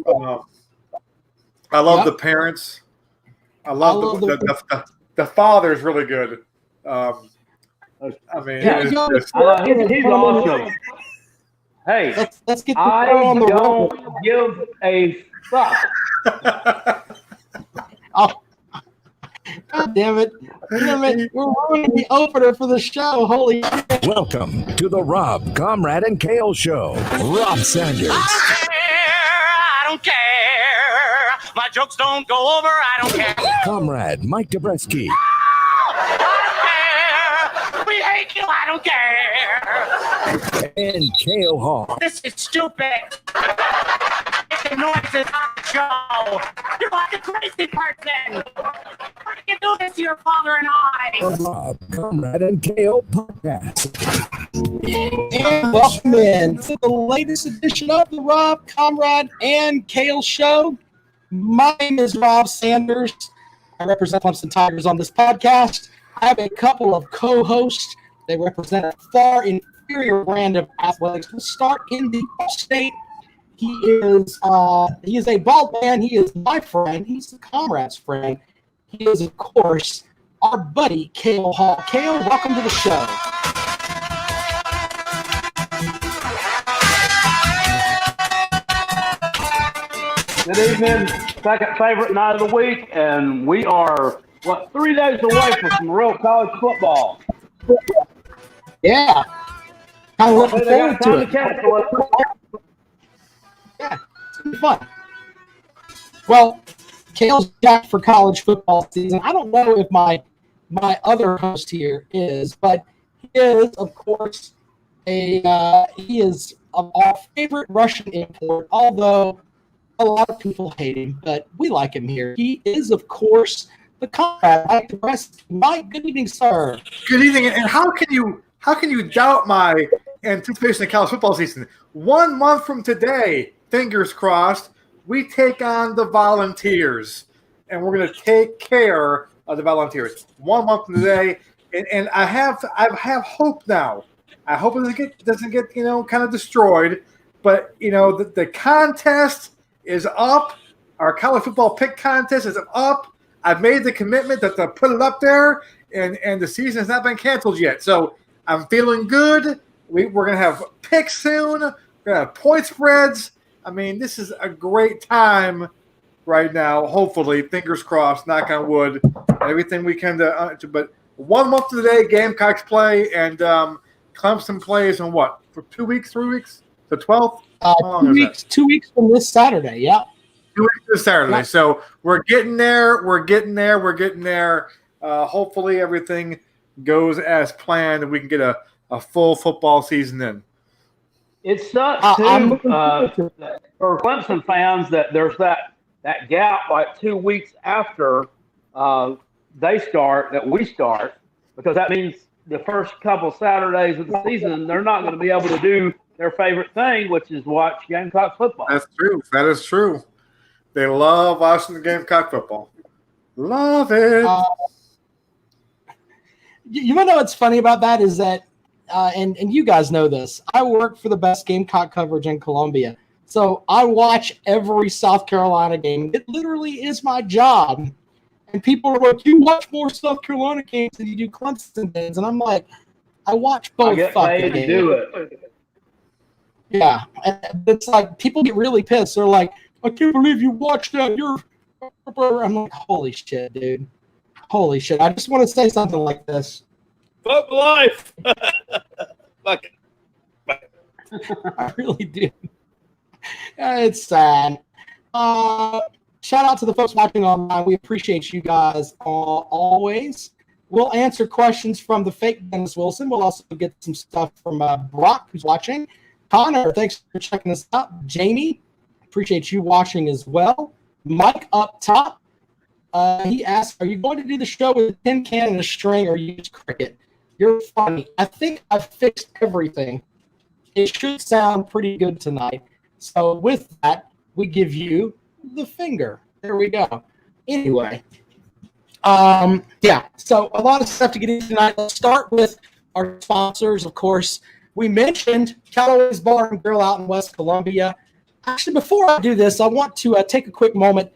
I love the parents. I love the father's really good. I mean, he's awesome. Hey, let's get I on the don't road. give a fuck. Oh, God damn it. We're ruining the opener for the show. Holy shit. Welcome to the Rob, Comrade, and Kale Show. Rob Sanders. I don't care. My jokes don't go over. I don't care. Comrade Mike Dobreski. I don't care. We hate you. I don't care. And Kale Hall. This is stupid. The noises on the show. You're like a crazy person. How do you do this to your father and I? The Rob, Comrade, and Kale podcast. And welcome in to the latest edition of the Rob, Comrade, and Kale Show. My name is Rob Sanders. I represent Clemson Tigers on this podcast. I have a couple of co-hosts. They represent a far inferior brand of athletics. We'll start in the state. He is a bald man. He is my friend. He's the comrade's friend. He is, of course, our buddy, Kale Hall. Kale, welcome to the show. Good evening. Second favorite night of the week, and we are, 3 days away from some real college football. Yeah. I'm looking forward to it. Yeah, it's going to be fun. Well, Kale's back for college football season. I don't know if my other host here is, but he is, of course, he is our favorite Russian import, although a lot of people hate him, but we like him here. He is, of course, the comrade, Mike Dobreski. Mike, good evening, sir. Good evening. And how can you doubt my anticipation of college football season? 1 month from today, fingers crossed, we take on the Volunteers, and we're going to take care of the Volunteers. 1 month from today, and I have hope now. I hope it doesn't get kind of destroyed, but the contest is up. Our college football pick contest is up. I've made the commitment to put it up there, and the season has not been canceled yet. So I'm feeling good. We're going to have picks soon. We're going to have point spreads. I mean, this is a great time right now. Hopefully, fingers crossed, knock on wood, everything we can do. But 1 month to the day, Gamecocks play, and Clemson plays in what? For 2 weeks, 3 weeks? The 12th? 2 weeks. 2 weeks from this Saturday. Yeah. 2 weeks this Saturday. Yeah. So we're getting there. We're getting there. Hopefully everything goes as planned and we can get a full football season in. It sucks, too, for Clemson fans that there's that gap like 2 weeks after they start, that we start, because that means the first couple Saturdays of the season, they're not going to be able to do their favorite thing, which is watch Gamecock football. That's true. That is true. They love watching the Gamecock football. Love it. You know what's funny about that is that, and you guys know this, I work for the best Gamecock coverage in Columbia. So I watch every South Carolina game. It literally is my job. And people are like, you watch more South Carolina games than you do Clemson games. And I'm like, I watch both. I get paid to do it. Yeah. And it's like, people get really pissed. They're like, I can't believe you watched that. I'm like, holy shit, dude. Holy shit. I just want to say something like this. Fuck life. Fuck it. I really do. It's sad. Shout out to the folks watching online. We appreciate you guys always. We'll answer questions from the fake Dennis Wilson. We'll also get some stuff from Brock, who's watching. Connor, thanks for checking us out. Jamie, appreciate you watching as well. Mike up top, he asked, are you going to do the show with a tin can and a string or use cricket? You're funny. I think I've fixed everything. It should sound pretty good tonight. So with that, we give you the finger. There we go. Anyway, so a lot of stuff to get into tonight. Let's start with our sponsors. Of course, we mentioned Callaway's Bar and Grill out in West Columbia. Actually, before I do this, I want to take a quick moment.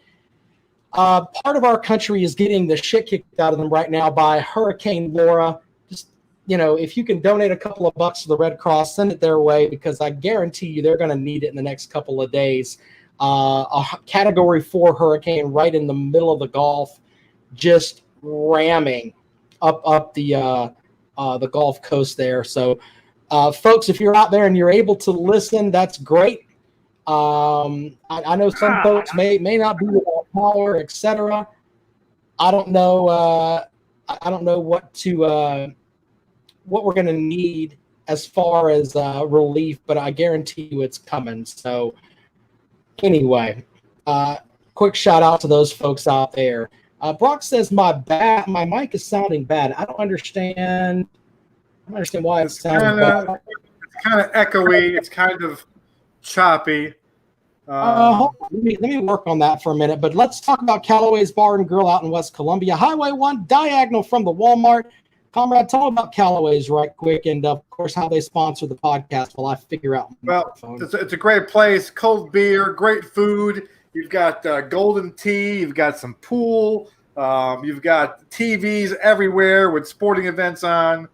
Part of our country is getting the shit kicked out of them right now by Hurricane Laura. Just, if you can donate a couple of bucks to the Red Cross, send it their way, because I guarantee you they're going to need it in the next couple of days. A Category 4 hurricane right in the middle of the Gulf, just ramming up the Gulf Coast there. So, folks, if you're out there and you're able to listen, that's great. I know some folks may not be without power, etc. I don't know. I don't know what we're going to need as far as relief, but I guarantee you it's coming. So anyway, quick shout out to those folks out there. Brock says my mic is sounding bad. I don't understand why it's sounding bad. It's kind of echoey. It's kind of choppy. Let me work on that for a minute. But let's talk about Callaway's Bar and Grill out in West Columbia, Highway 1, diagonal from the Walmart. Comrade, tell me about Callaway's right quick, and of course how they sponsor the podcast while I figure out. Well, it's a great place. Cold beer, great food. You've got golden tea. You've got some pool. You've got TVs everywhere with sporting events on.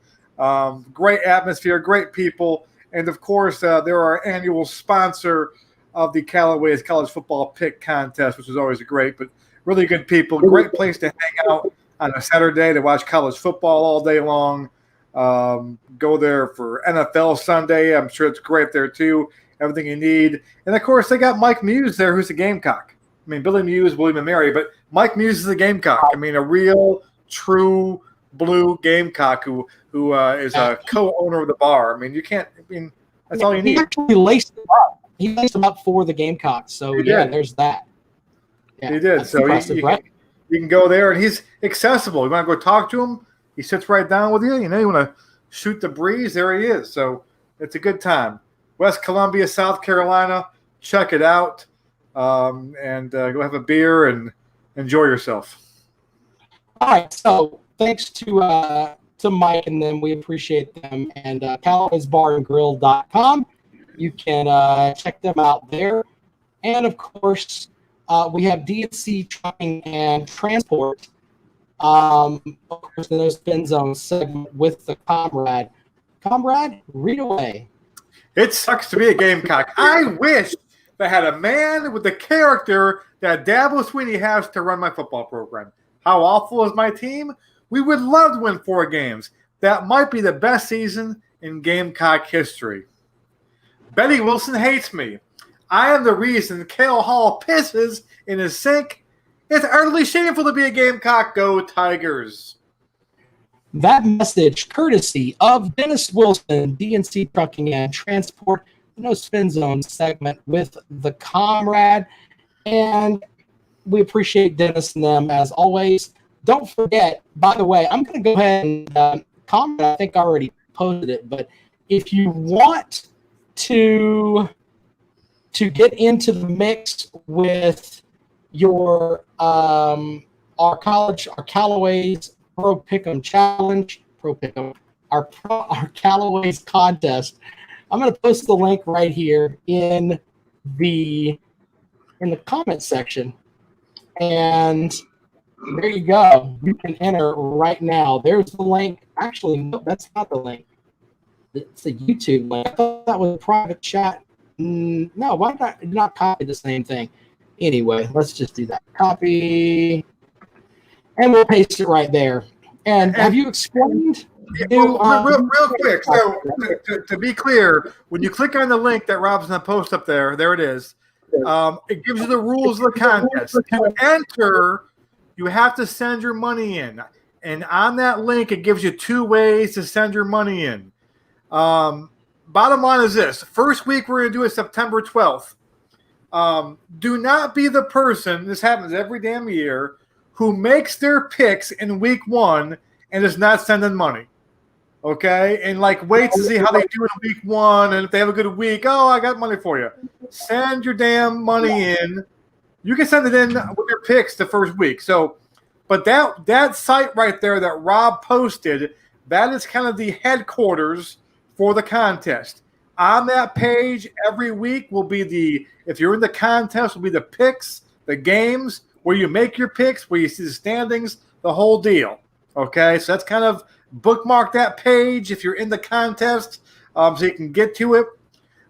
Great atmosphere, great people, and of course they're our annual sponsor of the Callaway's College Football Pick Contest, which is always great. But really good people. Great place to hang out on a Saturday to watch college football all day long. Go there for NFL Sunday. I'm sure it's great there too. Everything you need. And, of course, they got Mike Muse there, who's a Gamecock. I mean, Billy Muse, William and Mary, but Mike Muse is a Gamecock. I mean, a real, true blue Gamecock who is a co-owner of the bar. I mean, that's all you need. He actually laced them up. He laced them up for the Gamecocks. So, there's that. Yeah, he did. So you can go there, and he's accessible. You want to go talk to him, he sits right down with you. You want to shoot the breeze, there he is. So it's a good time. West Columbia, South Carolina, check it out, and go have a beer and enjoy yourself. All right, so thanks to Mike and them. We appreciate them. And Callaway'sBarandGrill.com. You can check them out there. And, of course, we have DNC Trucking and Transport. Of course, in those spin zone segment with the Comrade. Comrade, read away. It sucks to be a Gamecock. I wish I had a man with the character that Dabo Sweeney has to run my football program. How awful is my team? We would love to win 4 games. That might be the best season in Gamecock history. Betty Wilson hates me. I am the reason Cale Hall pisses in his sink. It's utterly shameful to be a Gamecock. Go Tigers. That message courtesy of Dennis Wilson, DNC Trucking and Transport, No Spin Zone segment with the Comrade. And we appreciate Dennis and them as always. Don't forget, by the way, I'm going to go ahead and Comrade, I think I already posted it, but if you want to get into the mix with your our Callaway's Pro Pick'em Challenge, our Callaway's contest, I'm going to post the link right here in the comment section, and there you go. You can enter right now. There's the link. Actually, no, that's not the link. It's a YouTube link. I thought that was a private chat. No, why did I not copy the same thing? Anyway, let's just do that. Copy. And we'll paste it right there. And have you explained? Real quick. So to be clear, when you click on the link that Rob's going to post up there, there it is. It gives you the rules of the contest. To enter, you have to send your money in. And on that link, it gives you 2 ways to send your money in. Bottom line is this. First week we're going to do it September 12th. Do not be the person, this happens every damn year, who makes their picks in week 1 and is not sending money. Okay? And waits to see how they do in week 1, and if they have a good week, I got money for you. Send your damn money in. You can send it in with your picks the first week. So, but that site right there that Rob posted, that is kind of the headquarters for the contest. On that page every week will be if you're in the contest, will be the picks, the games, where you make your picks, where you see the standings, the whole deal. Okay, so that's kind of bookmark that page if you're in the contest, so you can get to it.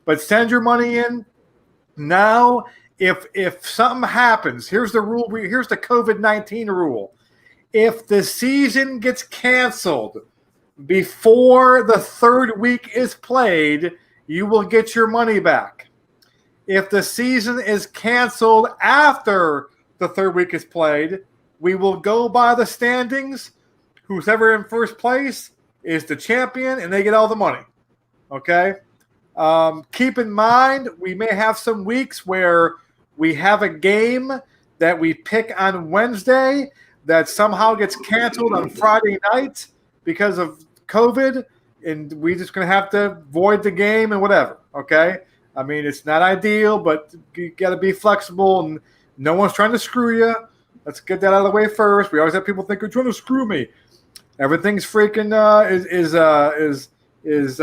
But send your money in now. If something happens, here's the rule. Here's the COVID-19 rule. If the season gets canceled before the third week is played, you will get your money back. If the season is canceled after the third week is played, we will go by the standings. Who's ever in first place is the champion, and they get all the money. Okay? Keep in mind, we may have some weeks where we have a game that we pick on Wednesday that somehow gets canceled on Friday night because of COVID, and we're just going to have to void the game and whatever, okay? I mean, it's not ideal, but you got to be flexible, and no one's trying to screw you. Let's get that out of the way first. We always have people think, you're trying to screw me. Everything's freaking is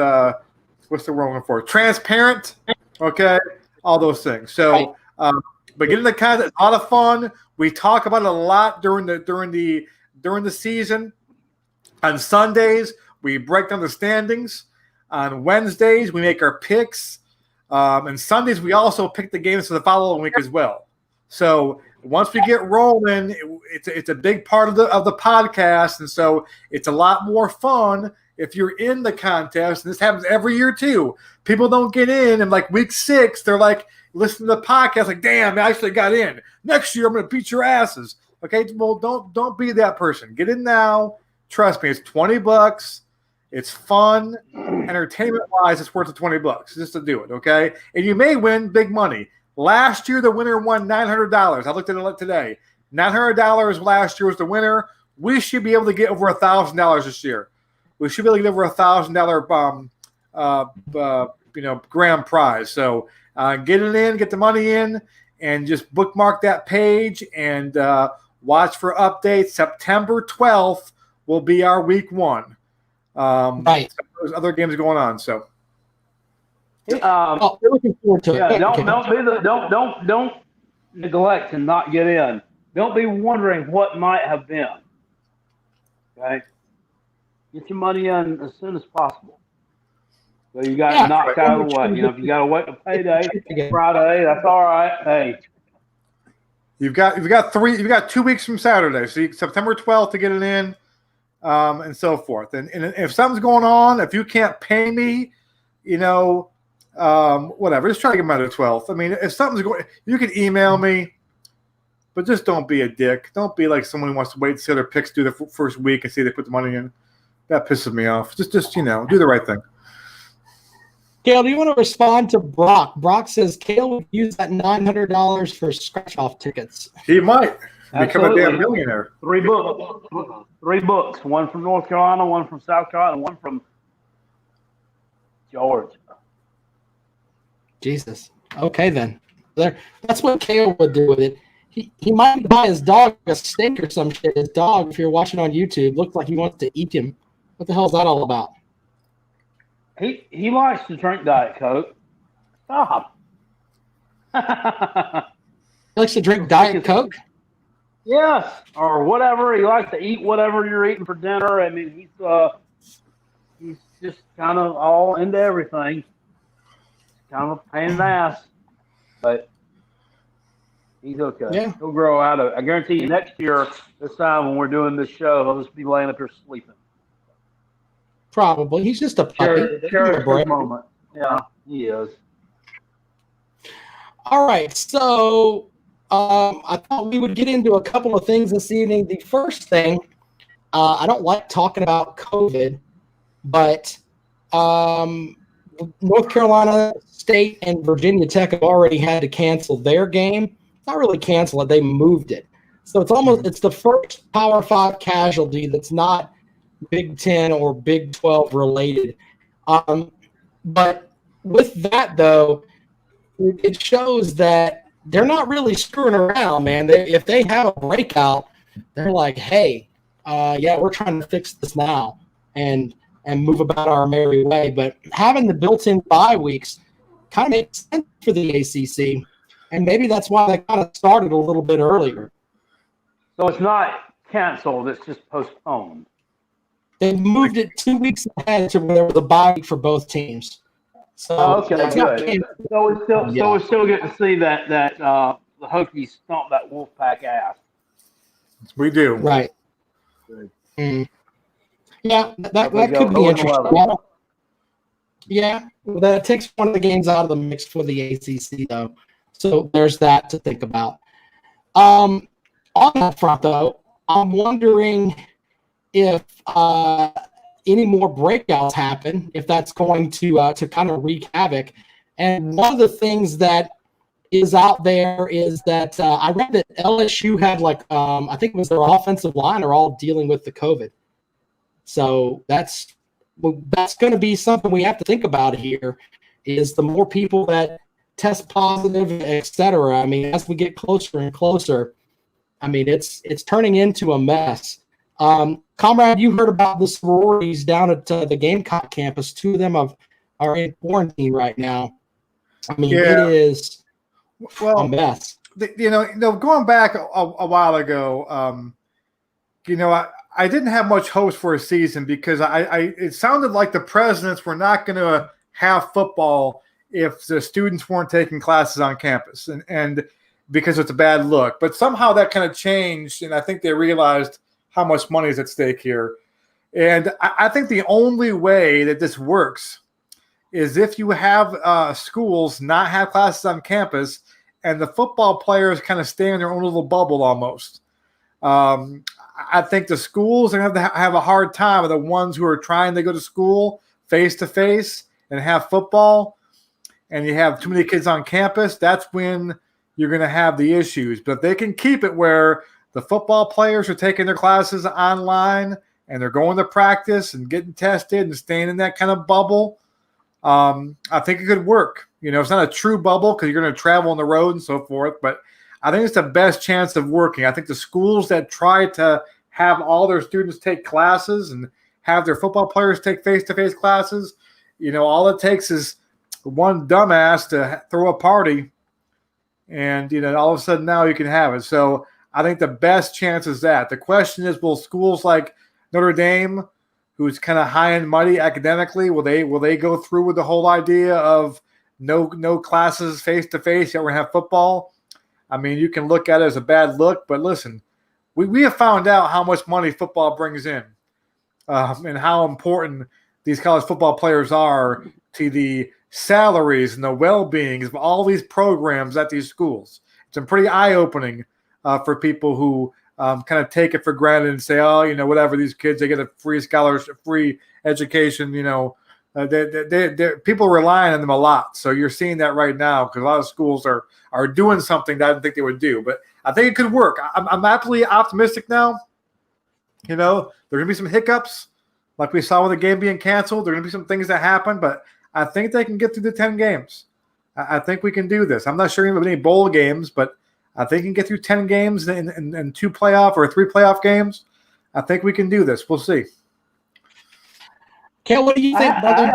what's the word I'm looking for? Transparent, okay? All those things. So, but getting the content, a lot of fun. We talk about it a lot during the season. On Sundays, we break down the standings. On Wednesdays, we make our picks. And Sundays, we also pick the games for the following week as well. So once we get rolling, it's a big part of the podcast, and so it's a lot more fun if you're in the contest. And this happens every year too. People don't get in, and like week 6, they're like listening to the podcast, like, damn, I actually got in. Next year, I'm going to beat your asses. Okay, well, don't be that person. Get in now. Trust me, it's $20. It's fun, entertainment-wise. It's worth the $20 just to do it. Okay, and you may win big money. Last year, the winner won $900. I looked at it today. $900 last year was the winner. We should be able to get over $1,000 this year. We should be able to get over $1,000 grand prize. So get it in, get the money in, and just bookmark that page and watch for updates. September 12th will be our week 1. Right. So there's other games going on. So. We're looking forward to it. Yeah, don't neglect and not get in. Don't be wondering what might have been. Okay, get your money in as soon as possible. So you got it knocked out of the way. If you got to wait to payday Friday, that's all right. Hey, you've got 2 weeks from Saturday, so September 12th to get it in, and so forth. And if something's going on, if you can't pay me, whatever. Just try to get them out of the 12th. I mean, if something's going, you can email me, but just don't be a dick. Don't be like someone who wants to wait to see their picks do the first week and see they put the money in. That pisses me off. Just do the right thing. Cale, do you want to respond to Brock? Brock says Cale would use that $900 for scratch-off tickets. He might become a Absolutely. damn millionaire. 3 books. 3 books. One from North Carolina, one from South Carolina, and one from Georgia. Jesus. Okay, then. That's what Cale would do with it. He might buy his dog a steak or some shit. His dog, if you're watching on YouTube, looks like he wants to eat him. What the hell is that all about? He likes to drink Diet Coke. Stop. He likes to drink Diet Coke? Yes, or whatever. He likes to eat whatever you're eating for dinner. I mean, he's just kind of all into everything. Kind of a pain in the ass, but he's okay. Yeah. He'll grow out of it. I guarantee you next year, this time when we're doing this show, he'll just be laying up here sleeping. Probably. He's just a puppy. Cherish his moment. Yeah, he is. All right. So I thought we would get into a couple of things this evening. The first thing, I don't like talking about COVID, but North Carolina State and Virginia Tech have already had to cancel their game. Not really cancel it, they moved it. So it's the first Power 5 casualty that's not Big 10 or Big 12 related. But with that, though, it shows that they're not really screwing around, man. If they have a breakout, they're like, hey, we're trying to fix this now. And and move about our merry way. But having the built-in bye weeks kind of makes sense for the ACC, and maybe that's why they kind of started a little bit earlier. So it's not canceled; it's just postponed. They moved it 2 weeks ahead to where there was a bye week for both teams. So Okay, good. So we still get to see that the Hokies stomp that Wolfpack ass. We do. Right. Mm. Yeah, that we could be go interesting. Well, yeah, well, that takes one of the games out of the mix for the ACC, though. So there's that to think about. On that front, though, I'm wondering if any more breakouts happen, if that's going to kind of wreak havoc. And one of the things that is out there is that I read that LSU had I think it was their offensive line are all dealing with the COVID. So that's going to be something we have to think about here is the more people that test positive, et cetera. I mean, as we get closer and closer, I mean, it's turning into a mess. Comrade, you heard about the sororities down at the Gamecock campus. 2 of them are in quarantine right now. I mean, It is a mess. Going back a while ago, I didn't have much hopes for a season because it sounded like the presidents were not going to have football if the students weren't taking classes on campus, and because it's a bad look. But somehow that kind of changed, and I think they realized how much money is at stake here. And I think the only way that this works is if you have schools not have classes on campus and the football players kind of stay in their own little bubble almost. I think the schools are going to have a hard time with the ones who are trying to go to school face-to-face and have football, and you have too many kids on campus. That's when you're going to have the issues. But if they can keep it where the football players are taking their classes online and they're going to practice and getting tested and staying in that kind of bubble, I think it could work. It's not a true bubble because you're going to travel on the road and so forth, but I think it's the best chance of working. I think the schools that try to have all their students take classes and have their football players take face-to-face classes, all it takes is one dumbass to throw a party, and all of a sudden now you can have it. So I think the best chance is that. The question is, will schools like Notre Dame, who's kind of high and mighty academically, will they go through with the whole idea of no classes face-to-face, yet we're going to have football? I mean, you can look at it as a bad look, but listen, we have found out how much money football brings in and how important these college football players are to the salaries and the well-being of all these programs at these schools. It's been pretty eye-opening for people who kind of take it for granted and say, oh, whatever, these kids, they get a free scholarship, free education, people are relying on them a lot. So you're seeing that right now because a lot of schools are doing something that I didn't think they would do. But I think it could work. I'm absolutely optimistic now. There are going to be some hiccups like we saw with the game being canceled. There are going to be some things that happen, but I think they can get through the 10 games. I think we can do this. I'm not sure about any bowl games, but I think we can get through 10 games and 2 playoff or 3 playoff games. I think we can do this. We'll see. Ken, what do you think, brother?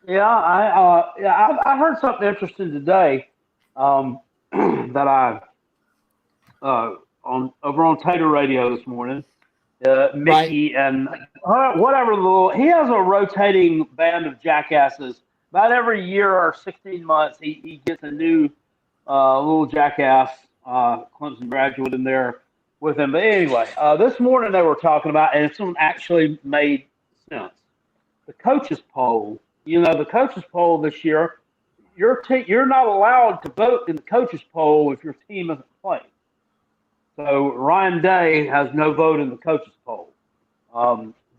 I heard something interesting today that I over on Tater Radio this morning. Mickey and whatever he has a rotating band of jackasses. About every year or 16 months, he gets a new little jackass Clemson graduate in there with him. But anyway, this morning they were talking about, and something actually made sense. The coaches poll. The coaches poll this year, you're not allowed to vote in the coaches poll if your team isn't playing. So Ryan Day has no vote in the coaches poll.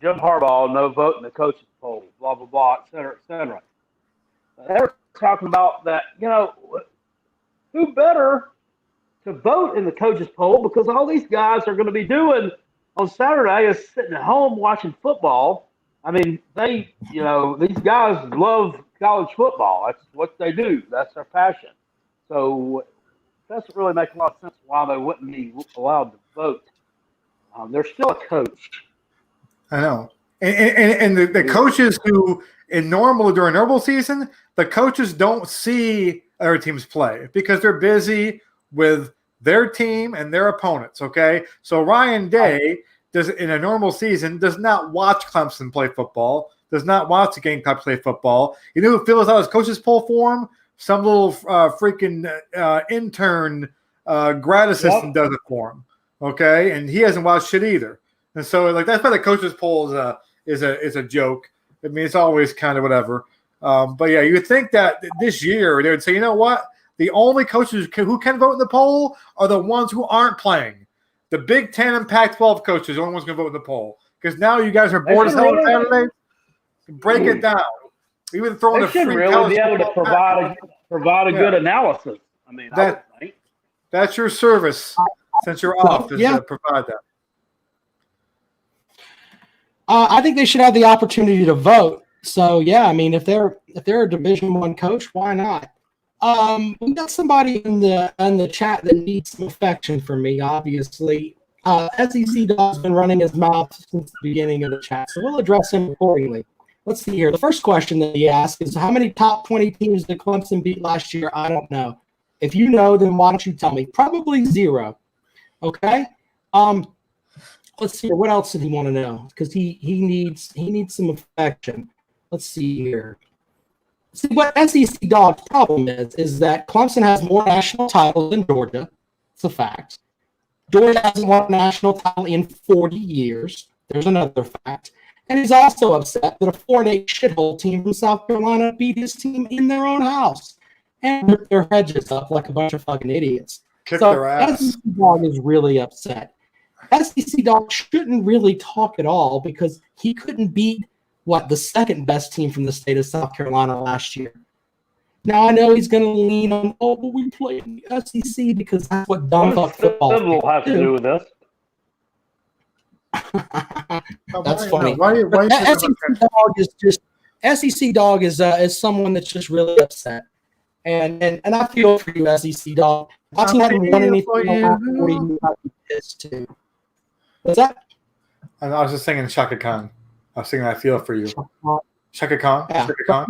Jim Harbaugh, no vote in the coaches poll. Blah blah blah, et cetera, et cetera. They're talking about that. Who better to vote in the coaches poll, because all these guys are going to be doing on Saturday is sitting at home watching football. I mean, these guys love college football. That's what they do. That's their passion. So it doesn't really make a lot of sense why they wouldn't be allowed to vote. They're still a coach. I know. And the coaches who during normal season, the coaches don't see other teams play because they're busy with their team and their opponents. Okay, so Ryan Day in a normal season does not watch Clemson play football, does not watch the Gamecocks play football. You know who fills out his coaches poll form? Some little freaking intern grad assistant does it for him. Okay, and he hasn't watched shit either. And so that's why the coaches poll is a joke. I mean, it's always kind of whatever. But yeah, you would think that this year they would say, you know what? The only coaches who can vote in the poll are the ones who aren't playing. The Big Ten and Pac-12 coaches are the only ones going to vote in the poll. Because now you guys are bored as hell on Saturday. Break it down. Even throwing they should really be able to provide a good analysis. I mean, I would think. That's your service since you're off is to provide that. I think they should have the opportunity to vote. So yeah, I mean, if they're a Division I coach, why not? We got somebody in the chat that needs some affection from me. Obviously, SEC Dog's been running his mouth since the beginning of the chat, so we'll address him accordingly. Let's see here. The first question that he asked is, how many top 20 teams did Clemson beat last year? I don't know. If you know, then why don't you tell me? Probably 0. Okay. Let's see. What else did he want to know? Because he needs some affection. Let's see here. See, what SEC Dog's problem is that Clemson has more national titles than Georgia. It's a fact. Georgia hasn't won a national title in 40 years. There's another fact. And he's also upset that a 4-8 shithole team from South Carolina beat his team in their own house and ripped their hedges up like a bunch of fucking idiots. Kick their ass. SEC Dog is really upset. SEC Dog shouldn't really talk at all because he couldn't beat the second best team from the state of South Carolina last year. Now I know he's going to lean on, but we played in the SEC because that's what dumb fuck football will have to do with this. That's funny. SEC Dog is someone that's just really upset, and I feel for you, SEC Dog. I've seen him won anything in the last 40 years. I'd be pissed too. What's that? I was just singing Shaka Khan. I was singing I Feel For You. Shaka Khan? Yeah. Shaka Khan?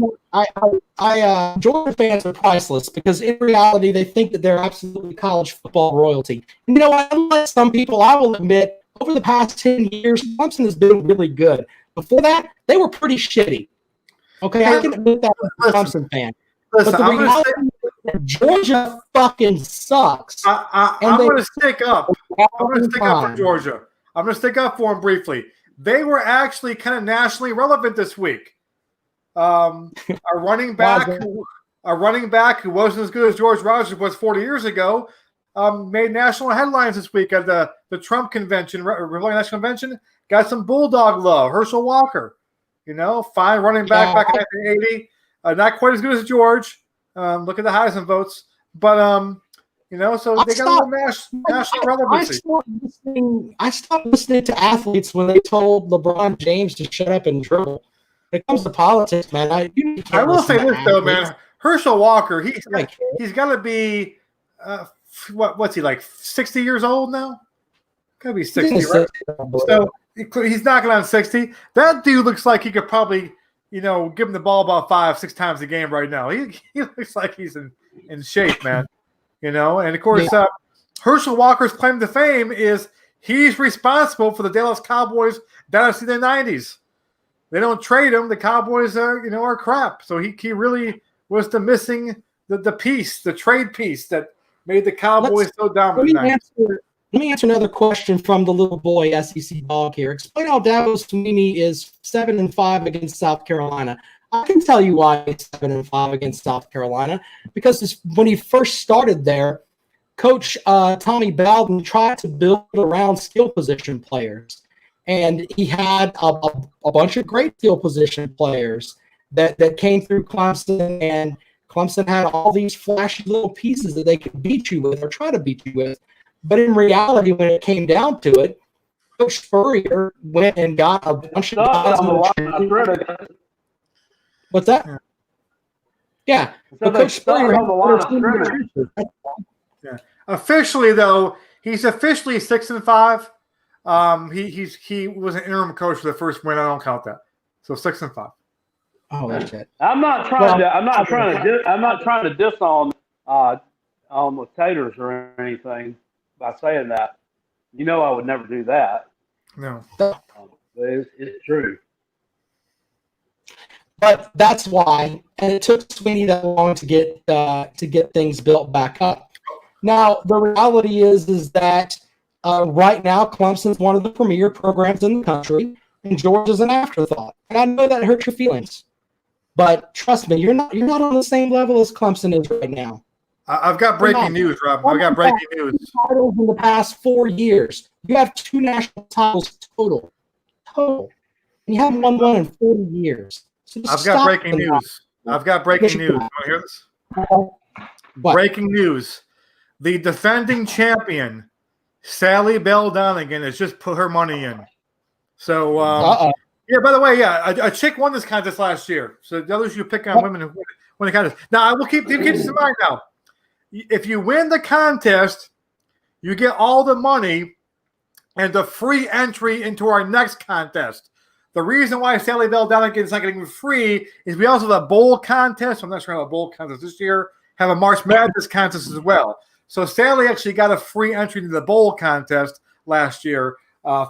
Georgia fans are priceless because in reality they think that they're absolutely college football royalty. And you know what? Unlike some people, I will admit, over the past 10 years, Clemson has been really good. Before that, they were pretty shitty. Okay, I can admit that as a Clemson fan. Listen, but the reality is that Georgia fucking sucks. I'm going to stick up. I'm going to stick up for Georgia. I'm going to stick up for them briefly. They were actually kind of nationally relevant this week. A running back who wasn't as good as George Rogers was 40 years ago made national headlines this week at the Trump convention, Republican National Convention. Got some Bulldog love. Herschel Walker, fine running back back in 1980. Not quite as good as George. Look at the Heisman votes, but so they got a little national relevancy. I stopped listening to athletes when they told LeBron James to shut up and dribble. When it comes to politics, man, I will say this though, man. Herschel Walker, he's got to be what's he like 60 years old now? Gotta be 60, right? So he's knocking on 60. That dude looks like he could probably, give him the ball about 5-6 times a game right now. He looks like he's in shape, man. And of course, Herschel Walker's claim to fame is he's responsible for the Dallas Cowboys dynasty in the 90s. They don't trade him. The Cowboys are crap. So he really was the missing the piece, the trade piece that made the Cowboys so dominant. Let me answer another question from the little boy SEC Dog here. Explain how Dabo Swinney is 7-5 against South Carolina. I can tell you why he's 7-5 against South Carolina, because when he first started there, Coach Tommy Bowden tried to build around skill position players, and he had a bunch of great skill position players that came through Clemson, and Clemson had all these flashy little pieces that they could beat you with or try to beat you with. But in reality, when it came down to it, Coach Spurrier went and got a bunch of guys. What's that? Yeah. So Coach Spurrier Officially, though, he's officially 6-5. He was an interim coach for the first win. I don't count that. So 6-5. Oh shit! I'm not trying to diss on the Taters or anything by saying that. You know, I would never do that. No. But it's true. But that's why, and it took Sweeney that long to get things built back up. Now the reality is that right now Clemson's one of the premier programs in the country, and Georgia's an afterthought. And I know that hurts your feelings, but trust me, you're not on the same level as Clemson is right now. I've got breaking news, Rob. I've got breaking news. Titles in the past 4 years. You have 2 national titles total. And you haven't won one in 40 years. So I've got breaking news. I've got breaking news. You want to hear this? What? Breaking news. The defending champion, Sally Bell Donegan, has just put her money in. So, yeah, by the way, a chick won this contest last year. So the others you pick on women who win the contest. Now, I will keep this in mind now. If you win the contest, you get all the money and the free entry into our next contest. The reason why Sally Bell Donegan is not getting free is we also have a bowl contest. I'm not sure how a bowl contest this year. Have a March Madness contest as well. So Sally actually got a free entry to the bowl contest last year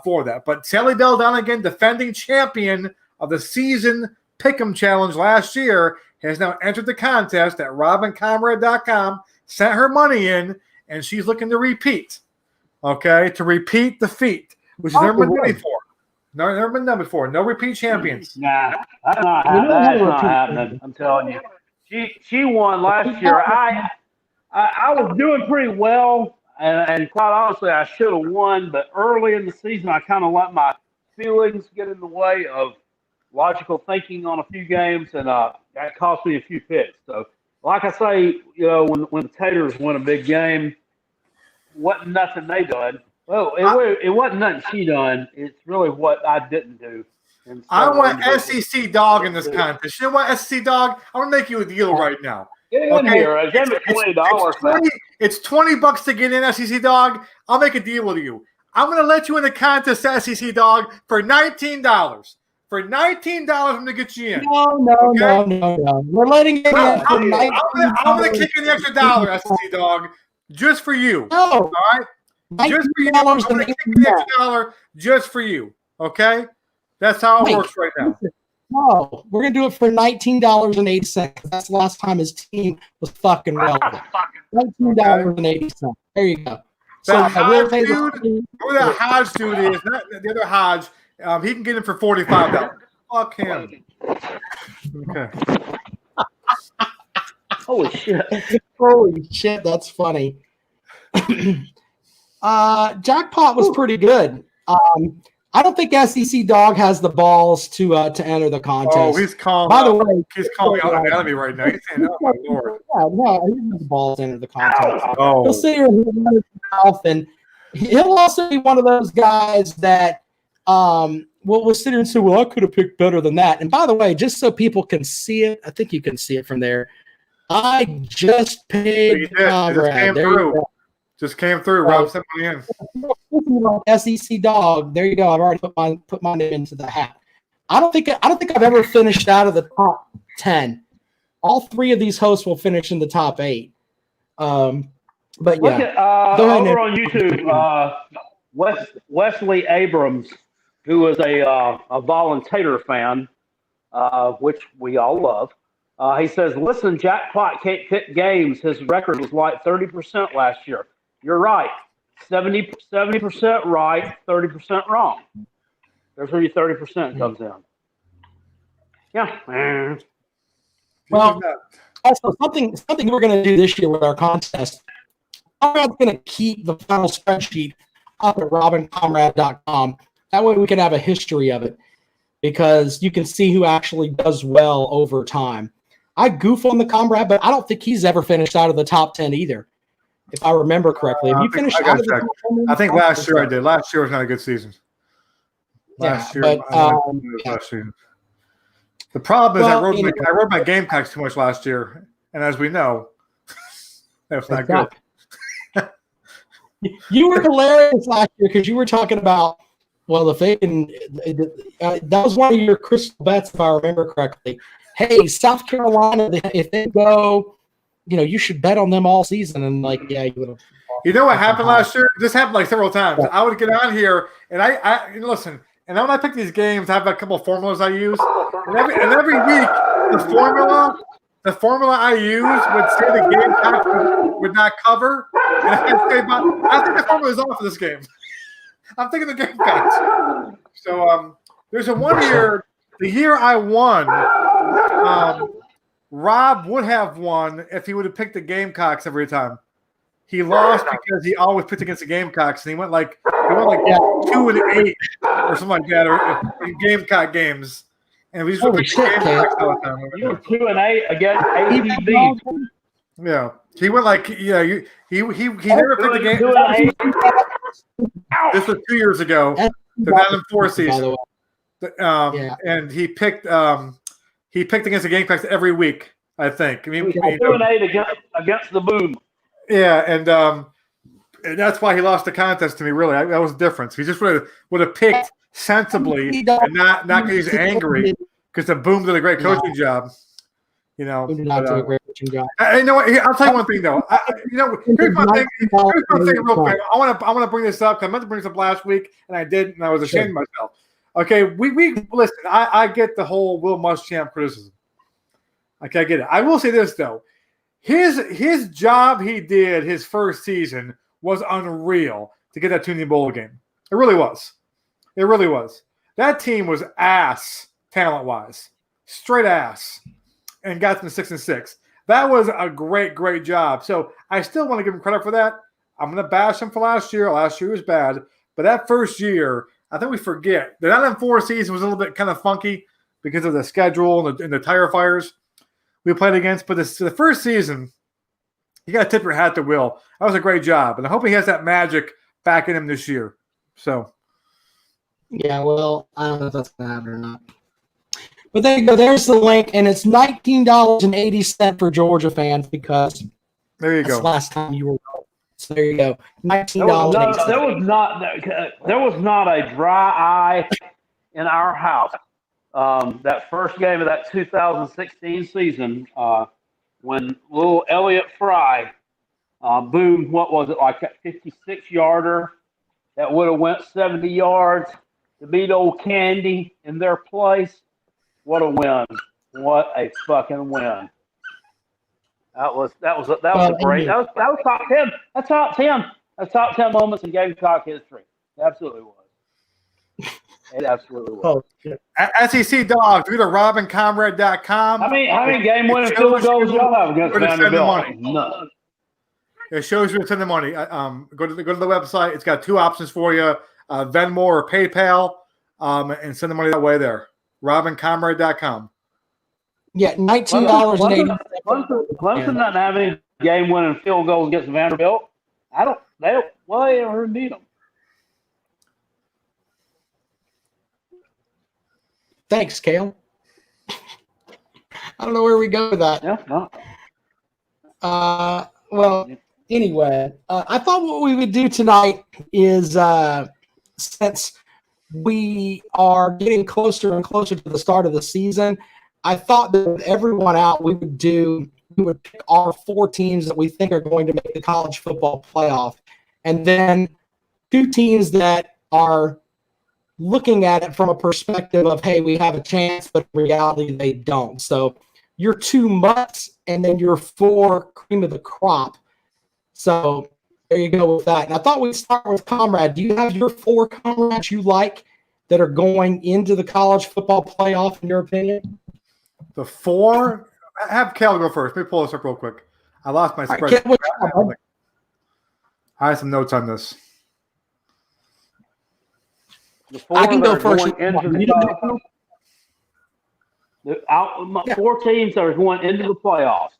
for that. But Sally Bell Donegan, defending champion of the season Pick'em Challenge last year, has now entered the contest at robandcomrade.com, sent her money in, and she's looking to repeat. Okay, to repeat the feat, which has never been done before. No, never been done before. No repeat champions. Nah, that's not happening. I'm telling you. She won last year. I was doing pretty well, and quite honestly, I should have won. But early in the season, I kind of let my feelings get in the way of logical thinking on a few games, and that cost me a few picks. So, like I say, you know, when the Taters win a big game, wasn't nothing they done. Well, it wasn't nothing she done. It's really what I didn't do. I want SEC Dog in this contest. You know what, SEC Dog? I want to make you a deal right now. Get in here. It's $20. It's $20 to get in, SEC Dog. I'll make a deal with you. I'm going to let you in the contest, SEC Dog, for $19. For $19, I'm going to get you in. No. We're letting you in. I'm going to kick in the extra $1, SEC Dog, just for you. No. All right? Just for you. I'm going to kick in the extra $1 just for you. Okay? That's how it works right now. No, we're going to do it for $19.80. That's the last time his team was fucking relevant. $19.80. There you go. That Hodge dude, who that Hodge dude is, not the other Hodge, he can get him for $45. Fuck him. Okay. Holy shit. Holy shit, that's funny. Jackpot was pretty good. I don't think SEC Dog has the balls to enter the contest. Oh, he's calling. By the way, he's calling out an enemy right now. He's saying, "Oh my lord!" Yeah, no, he doesn't have the balls to enter the contest. Oh. He'll sit here and he'll run his mouth, and he'll also be one of those guys that will sit here and say, "Well, I could have picked better than that." And by the way, just so people can see it, I think you can see it from there. I just picked Conrad. Just came through. Rob sent me in. SEC Dog. There you go. I've already put my name into the hat. I don't think I've ever finished out of the top 10. All 3 of these hosts will finish in the top 8. But yeah, look at, over on YouTube, Wesley Abrams, who is a volunteer fan, which we all love. He says, "Listen, Jackpot can't pick games. His record was like 30% last year." You're right. 70% right, 30% wrong. There's where your 30% comes in. Yeah. Well, also something we're going to do this year with our contest. I'm going to keep the final spreadsheet up at robandcomrade.com. That way we can have a history of it, because you can see who actually does well over time. I goof on the Comrade, but I don't think he's ever finished out of the top 10 either, if I remember correctly. Have you finished out of the top 10? I think last year I did. Last year was not a good season. Last year. The problem is I rode my Gamecocks too much last year, and as we know, that was not good. You were hilarious last year because you were talking about Well, if they can, that was one of your crystal bets, if I remember correctly. Hey, South Carolina, if they go, you should bet on them all season. And you would have. You know what happened last year? This happened like several times. I would get on here and I listen. And then when I pick these games, I have a couple of formulas I use. And every week, the formula I use would say the game would not cover. And I think the formula is off for this game. I'm thinking the Gamecocks. So there's a 1 year. The year I won, Rob would have won if he would have picked the Gamecocks every time. He lost because he always picked against the Gamecocks, and he went like 2-8 or something like that, or in Gamecock games. And we just went the Gamecocks all the time. You were 2-8 against ATB. Yeah, he went like he never picked the game. This was 2 years ago, the 9-4 season. And he picked against the Gamecocks every week. I think. I mean, 2-8 against the Boom. Yeah, and that's why he lost the contest to me. Really, that was the difference. He just would have picked sensibly and not because he's angry because the Boom did a great coaching job. Did not do a great coaching job. You know what? I'll tell you one thing though. Here's my thing. Real quick. I want to bring this up because I meant to bring this up last week and I didn't, and I was ashamed of myself. Okay, we listen. I get the whole Will Muschamp criticism. Okay, I get it. I will say this though. His job he did his first season was unreal to get that Toonie Bowl game. It really was. It really was. That team was ass talent-wise. Straight ass. And got them 6-6. That was a great, great job. So I still want to give him credit for that. I'm going to bash him for last year. Last year was bad. But that first year, I think we forget. The 9-4 season was a little bit kind of funky because of the schedule and the tire fires we played against. But the first season, you got to tip your hat to Will. That was a great job. And I hope he has that magic back in him this year. So. Yeah, well, I don't know if that's going to happen or not. But there you go. There's the link. And it's $19.80 for Georgia fans because there you go. Last time you were. So there you go. $19. There was not a dry eye in our house. That first game of that 2016 season, when little Elliott Fry, boom, what was it, like that 56-yarder that would have went 70 yards to beat old Candy in their place. What a win. What a fucking win. That was great. That was top 10. That's top 10. That's top 10 moments in Gamecock history. It absolutely was. It absolutely was. SEC Dogs, go to robincomrade.com. How many game-winning field goals y'all have against Vanderbilt? None. It shows you to send the money. Go to the website. It's got two options for you: Venmo or PayPal, and send the money that way there. robincomrade.com. Yeah, $19.80. Clemson doesn't have any game-winning field goals against Vanderbilt. They ever need them. Thanks, Kale. I don't know where we go with that. Yeah, no. Well, anyway, I thought what we would do tonight is since we are getting closer and closer to the start of the season, I thought that with everyone out, we would pick our 4 teams that we think are going to make the college football playoff, and then 2 teams that are looking at it from a perspective of, hey, we have a chance, but in reality, they don't. So your 2 mutts and then your 4 cream of the crop. So there you go with that. And I thought we'd start with Comrade. Do you have your 4 comrades you like that are going into the college football playoff, in your opinion? The 4? Have Cal go first. Let me pull this up real quick. I lost my spread. I have some notes on this. I can go first. 4 teams that are going into the playoffs.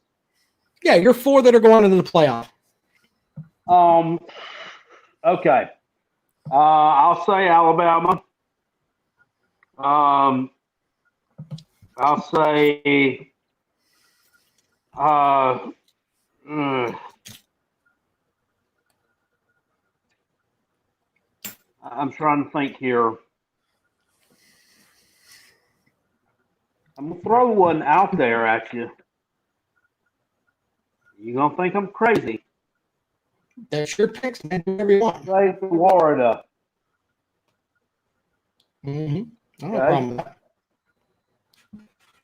Yeah, you're 4 that are going into the playoff. Okay. I'll say Alabama. I'll say I'm trying to think here. I'm gonna throw one out there at you. You're gonna think I'm crazy. That's your picks, man. Do whatever you want. Say Florida. Mm-hmm. No Okay. problem with that.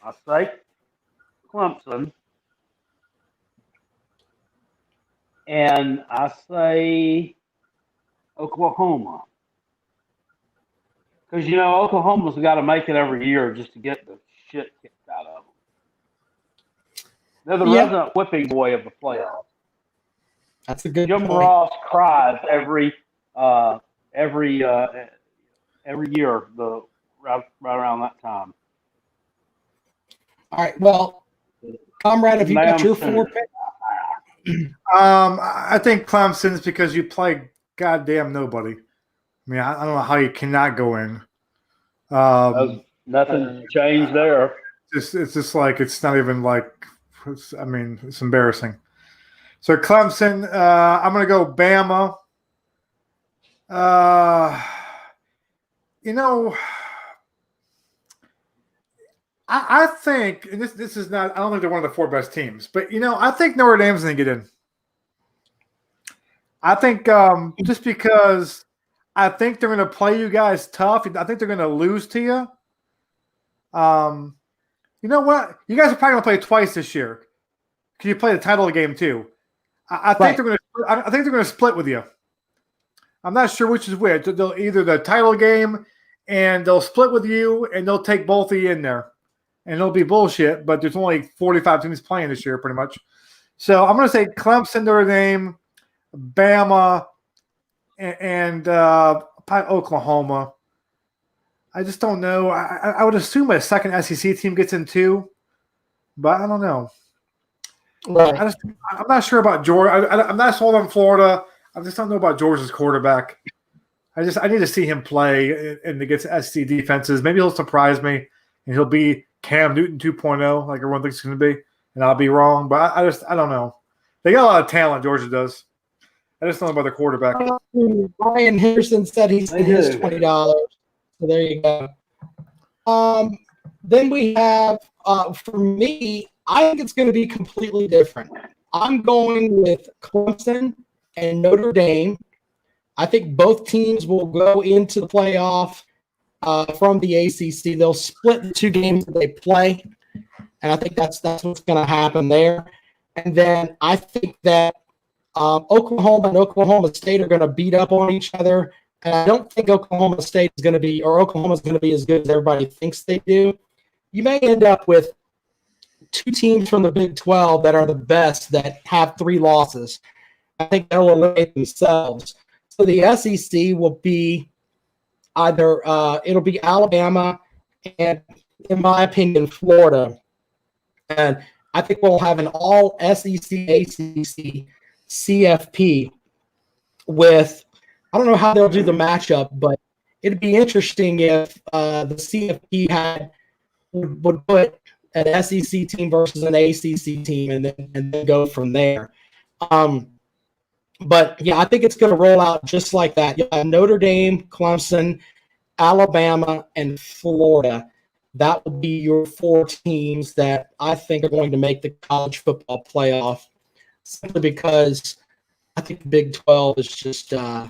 I say Clemson. And I say Oklahoma. Because, Oklahoma's got to make it every year just to get the shit kicked out of them. They're the resident whipping boy of the playoffs. That's a good Jim point. Ross cries every year, right around that time. All right. Well, Comrade, have you got your 4 picks? I think Clemson's because you play goddamn nobody. I mean, I don't know how you cannot go in. Nothing changed there. It's just like it's not even like. It's embarrassing. So Clemson, I'm going to go Bama. I think, and this is not, I don't think they're one of the 4 best teams, but, I think Notre Dame's going to get in. I think just because I think they're going to play you guys tough. I think they're going to lose to you. You know what? You guys are probably going to play twice this year. Because you play the title game too. I think they're going to. I think they're going to split with you. I'm not sure which is which. They'll either the title game, and they'll split with you, and they'll take both of you in there, and it'll be bullshit. But there's only 45 teams playing this year, pretty much. So I'm going to say Clemson, Notre Dame, Bama, and probably Oklahoma. I just don't know. I would assume a second SEC team gets in too, but I don't know. Right. I'm not sure about Georgia. I'm not sold on Florida. I just don't know about Georgia's quarterback. I need to see him play and against SEC defenses. Maybe he'll surprise me and he'll be Cam Newton 2.0 like everyone thinks he's going to be, and I'll be wrong. But I don't know. They got a lot of talent. Georgia does. I just don't know about the quarterback. Brian Henderson said he's his $20. So there you go. Then we have, for me, I think it's going to be completely different. I'm going with Clemson and Notre Dame. I think both teams will go into the playoff from the ACC. They'll split the 2 games that they play, and I think that's what's going to happen there. And then I think that Oklahoma and Oklahoma State are going to beat up on each other. And I don't think Oklahoma State is going to be, or Oklahoma is going to be as good as everybody thinks they do. You may end up with 2 teams from the Big 12 that are the best that have 3 losses. I think they'll eliminate themselves. So the SEC will be either it'll be Alabama and, in my opinion, Florida. And I think we'll have an all SEC, ACC, CFP with, I don't know how they'll do the matchup, but it'd be interesting if the CFP would put an SEC team versus an ACC team and then go from there. But, yeah, I think it's going to roll out just like that. You have Notre Dame, Clemson, Alabama, and Florida. That will be your 4 teams that I think are going to make the college football playoff, simply because I think the Big 12 is just I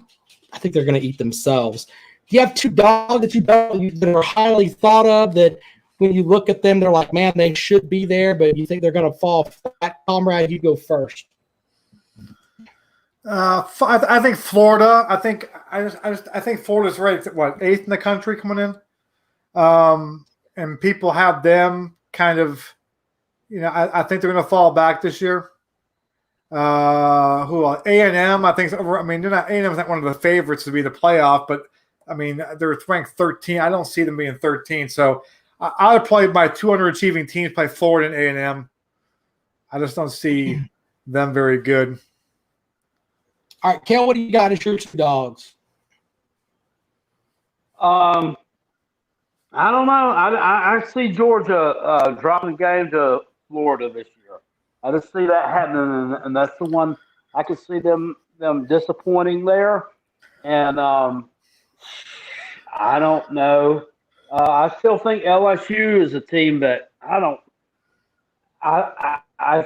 think they're going to eat themselves. Do you have 2 dogs that are highly thought of that when you look at them, they're like, man, they should be there, but you think they're going to fall flat? Comrade, you go first. I think Florida. I think Florida's ranked what 8th in the country coming in, and people have them kind of, I think they're going to fall back this year. Who A&M? I think. They're not A&M's not one of the favorites to be the playoff, but I mean they're ranked 13. I don't see them being 13. So I would play my 2 underachieving teams play Florida and A&M. I just don't see them very good. All right, Kel, what do you got as your 2 dogs? I don't know. I see Georgia dropping the game to Florida this year. I just see that happening, and that's the one I could see them disappointing there. And I don't know. I still think LSU is a team that I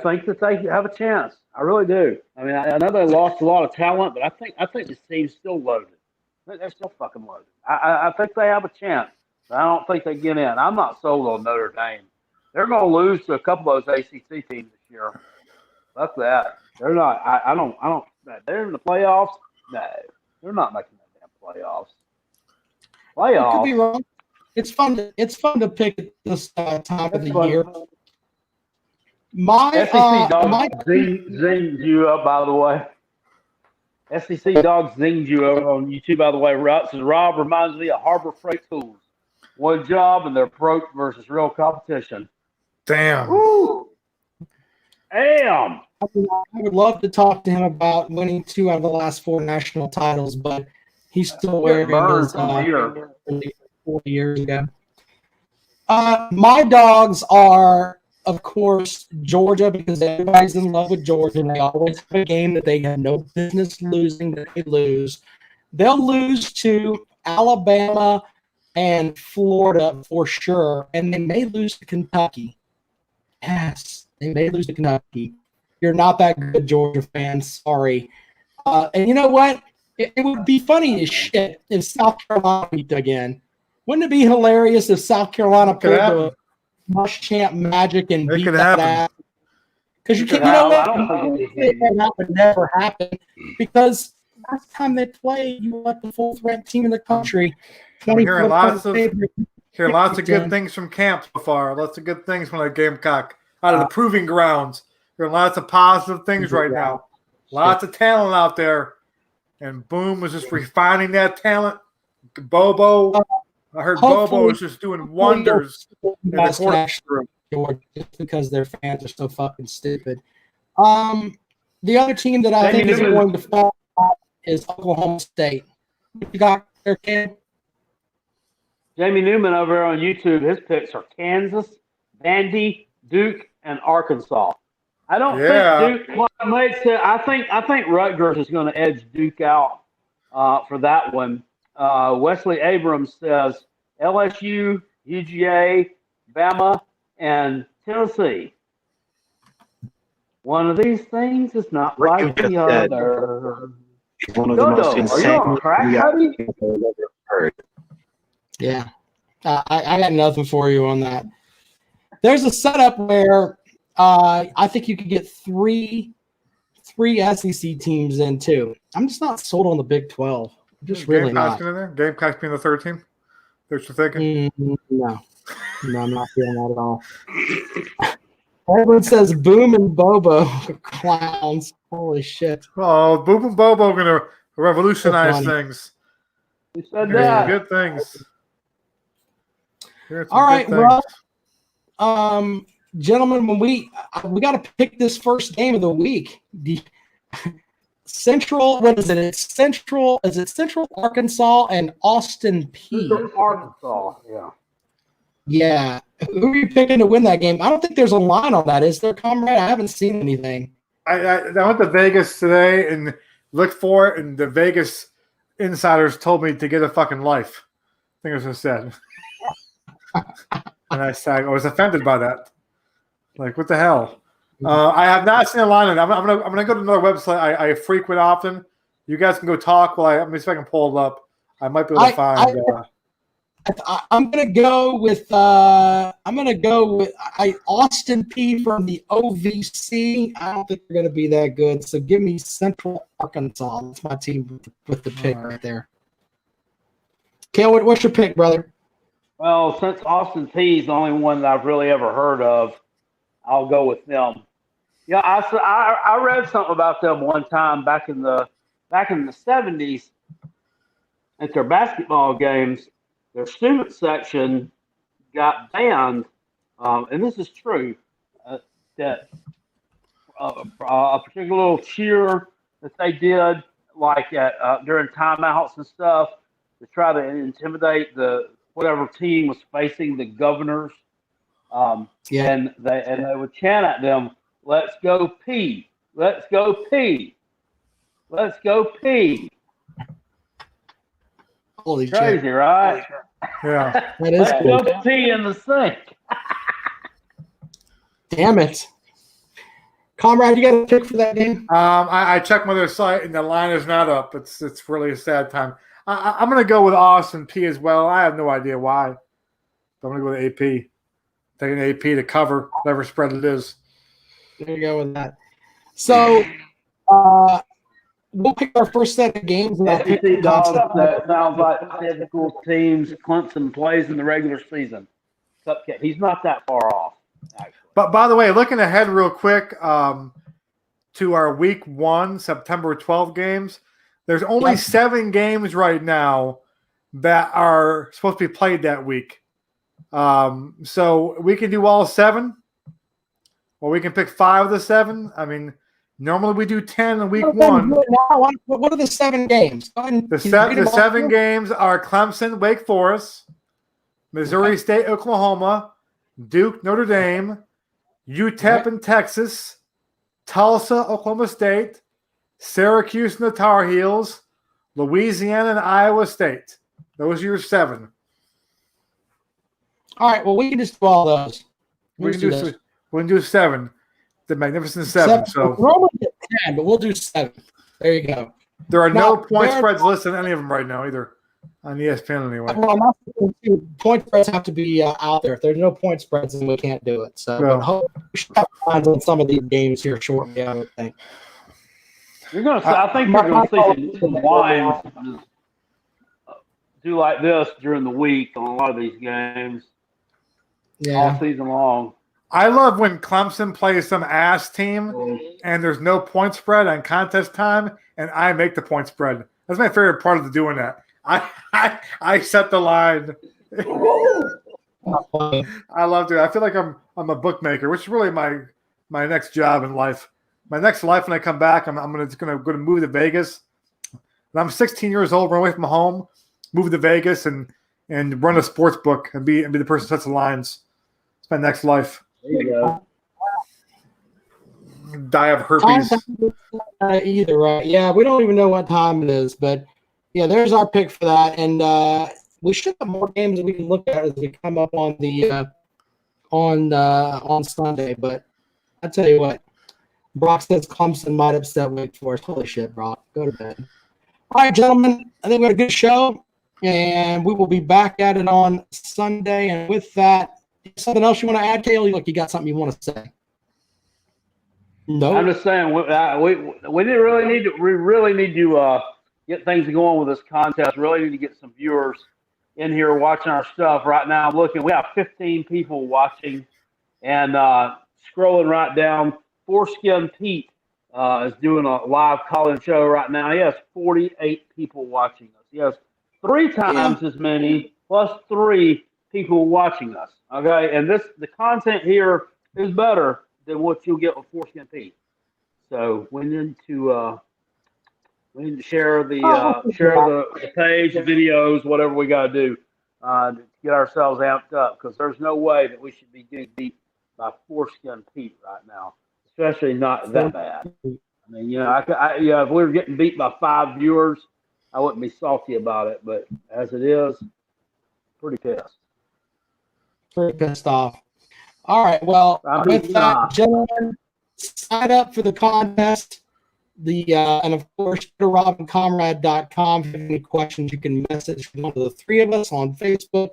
think that they have a chance. I really do. I mean, I know they lost a lot of talent, but I think this team's still loaded. They're still fucking loaded. I think they have a chance. But I don't think they get in. I'm not sold on Notre Dame. They're going to lose to a couple of those ACC teams this year. Fuck that. They're not. I don't. They're in the playoffs. No, they're not making the damn playoffs. I could be wrong. It's fun to pick at this time of the year. My SEC dog zinged you up, by the way. SEC dog zinged you up on YouTube, by the way. Rob reminds me of Harbor Freight Tools. One job and their approach versus real competition. Damn. Woo. Damn. I would love to talk to him about winning 2 out of the last 4 national titles, but he's still wearing his 4 years ago. My dogs are, of course, Georgia, because everybody's in love with Georgia, and they always have a game that they have no business losing that they lose. They'll lose to Alabama and Florida for sure, and they may lose to Kentucky. Yes, they may lose to Kentucky. You're not that good, Georgia fans. Sorry. And you know what? It would be funny as shit if South Carolina beat again. Wouldn't it be hilarious if South Carolina pulled the Muschamp magic and beat that ass? Because you know what? That would never happen. Because last time they played, you let the 4th-ranked team in the country. I'm hearing lots of good things from camp so far. Lots of good things from the Gamecock out of the proving grounds. There are lots of positive things right now. Lots of talent out there. And Boom was just refining that talent. Bobo, I heard Bobo is just doing wonders in the quarterback. Just because their fans are so fucking stupid. The other team that I think is going to fall is Oklahoma State. What you got there, kid? Jamie Newman over there on YouTube, his picks are Kansas, Vandy, Duke, and Arkansas. I don't think Duke makes it. I think Rutgers is going to edge Duke out for that one. Wesley Abrams says LSU, UGA, Bama, and Tennessee. One of these things is not like the other. One of the most insane. Are you on track, buddy? Yeah, I got nothing for you on that. There's a setup where I think you could get three SEC teams in too. I'm just not sold on the Big 12. Just really not. Gamecocks being the 3rd team. That's what you're thinking? No, I'm not feeling that at all. Everyone says Boom and Bobo clowns. Holy shit! Oh, Boom and Bobo are gonna revolutionize things. You said that. Good things. All right, well, gentlemen, when we got to pick this first game of the week. The Central, what is it? It's Central. Is it Central Arkansas and Austin P? Arkansas, yeah. Yeah. Who are you picking to win that game? I don't think there's a line on that. Is there, comrade? I haven't seen anything. I went to Vegas today and looked for it, and the Vegas insiders told me to get a fucking life. I think that's what I said. And I was offended by that. Like, what the hell? I have not seen a line on it. I'm gonna go to another website I frequent often. You guys can go talk while let me see if I can pull it up. I might be able to find. I'm gonna go with Austin P from the OVC. I don't think they're gonna be that good. So give me Central Arkansas. That's my team with the pick right there. Kale, what's your pick, brother? Well, since Austin P is the only one that I've really ever heard of, I'll go with them. Yeah, I read something about them one time back in the 70s at their basketball games. Their student section got banned, and this is true, that a particular little cheer that they did, like at during timeouts and stuff, to try to intimidate whatever team was facing the governors. And they would chant at them, "Let's go P, let's go P, let's go P." Holy Crazy, shit. right? Yeah. That is Let's cool. go pee in the sink. Damn it. Comrade, you got a pick for that game? I checked my other site and the line is not up. It's really a sad time. I'm going to go with Austin P as well. I have no idea why. But I'm going to go with AP. Taking AP to cover whatever spread it is. There you go with that. So, we'll pick our first set of games. And I'll pick SEC dogs, concept. that sounds like typical teams Clemson plays in the regular season. Cupcake. He's not that far off, actually. But by the way, looking ahead real quick to our week 1, September 12 games, there's only 7 games right now that are supposed to be played that week. So we can do all 7, or we can pick 5 of the 7. I mean, normally we do 10 in week 1. What are the 7 games? The 7 games are Clemson, Wake Forest, Missouri State, Oklahoma, Duke, Notre Dame, UTEP in Texas, Tulsa, Oklahoma State, Syracuse and the Tar Heels, Louisiana and Iowa State. Those are your 7. All right, well, we can just do all those. We can do 7. The Magnificent 7. So we're only at 10, but we'll do 7. There you go. there are Now, no point spreads listed on any of them right now either. On ESPN anyway. Well, point spreads have to be out there. If there's no point spreads, then we can't do it. So we should have lines on some of these games here shortly, I would think. I think you're going to see some lines do like this during the week on a lot of these games. All season long. I love when Clemson plays some ass team and there's no point spread on contest time, and I make the point spread. That's my favorite part of doing that. I set the line. I love to. I feel like I'm a bookmaker, which is really my next job in life. My next life when I come back, I'm gonna go to move to Vegas. When I'm 16 years old, run away from home, move to Vegas, and run a sports book and be the person who sets the lines. It's my next life. There you go. Die of herpes. Either, right? Yeah, we don't even know what time it is, but yeah, there's our pick for that, and we should have more games that we can look at as we come up on the on Sunday. But I tell you what, Brock says Clemson might upset Wake Forest. Holy shit, Brock, go to bed. All right, gentlemen, I think we had a good show, and we will be back at it on Sunday. And with that, something else you want to add, Kale? Look, you got something you want to say? No, I'm just saying we really need to get things going with this contest. Really need to get some viewers in here watching our stuff right now. I'm looking. We have 15 people watching, and scrolling right down. Foreskin Pete is doing a live call-in show right now. He has 48 people watching us. He has 3 times as many plus 3 people watching us. Okay, and the content here is better than what you'll get with Foreskin Pete. So we need to share the page, the videos, whatever we got to do to get ourselves amped up, because there's no way that we should be getting beat by Foreskin Pete right now, especially not that bad. I mean, if we were getting beat by 5 viewers, I wouldn't be salty about it, but as it is, pretty pissed. Pretty pissed off. All right, well, with that, gentlemen, sign up for the contest. And of course, go to robandcomrade.com. If you have any questions, you can message one of the 3 of us on Facebook,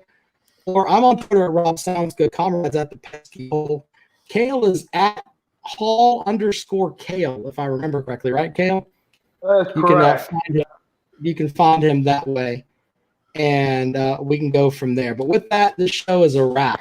or I'm on Twitter at Rob Sounds Good. Comrade's at the pesky hole. Kale is at Hall_Kale, if I remember correctly, right, Kale? That's correct. You can find him that way, and we can go from there. But with that, this show is a wrap.